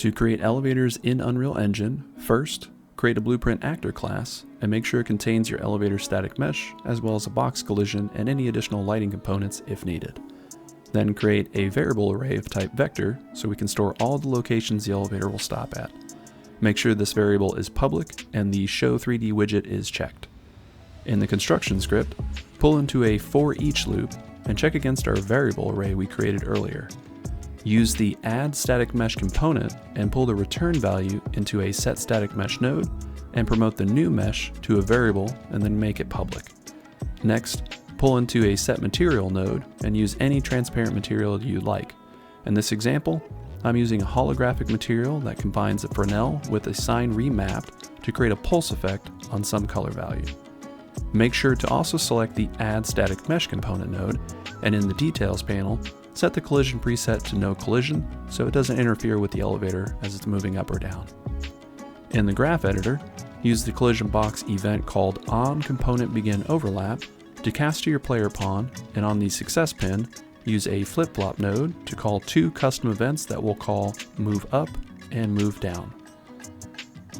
To create elevators in Unreal Engine, first, create a Blueprint Actor class and make sure it contains your elevator static mesh as well as a box collision and any additional lighting components if needed. Then create a variable array of type vector so we can store all the locations the elevator will stop at. Make sure this variable is public and the Show 3D widget is checked. In the construction script, pull into a for each loop and check against our variable array we created earlier. Use the add static mesh component and pull the return value into a set static mesh node and promote the new mesh to a variable and then make it public. Next, pull into a set material node and use any transparent material you like. In this example, I'm using a holographic material that combines a Fresnel with a sign remapped to create a pulse effect on some color value. Make sure to also select the Add Static Mesh component node, and in the Details panel, set the collision preset to no collision so it doesn't interfere with the elevator as it's moving up or down. In the graph editor, use the collision box event called onComponentBeginOverlap to cast to your player pawn, and on the success pin, use a flip-flop node to call two custom events that we'll call move up and move down.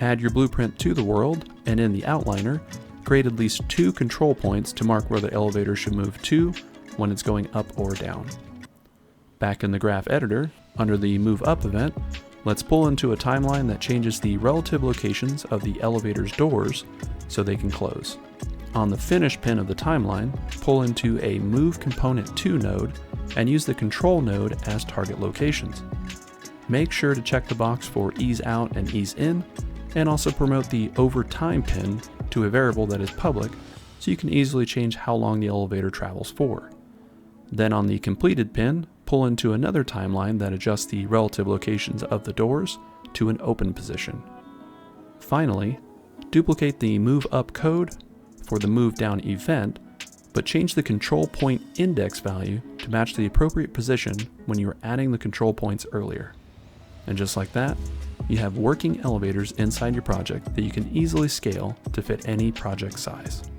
Add your blueprint to the world, and in the outliner, create at least 2 control points to mark where the elevator should move to when it's going up or down. Back in the graph editor, under the move up event, let's pull into a timeline that changes the relative locations of the elevator's doors so they can close. On the finish pin of the timeline, pull into a move component to node and use the control node as target locations. Make sure to check the box for ease out and ease in, and also promote the over time pin to a variable that is public so you can easily change how long the elevator travels for. Then on the completed pin, pull into another timeline that adjusts the relative locations of the doors to an open position. Finally, duplicate the move up code for the move down event, but change the control point index value to match the appropriate position when you were adding the control points earlier. And just like that, you have working elevators inside your project that you can easily scale to fit any project size.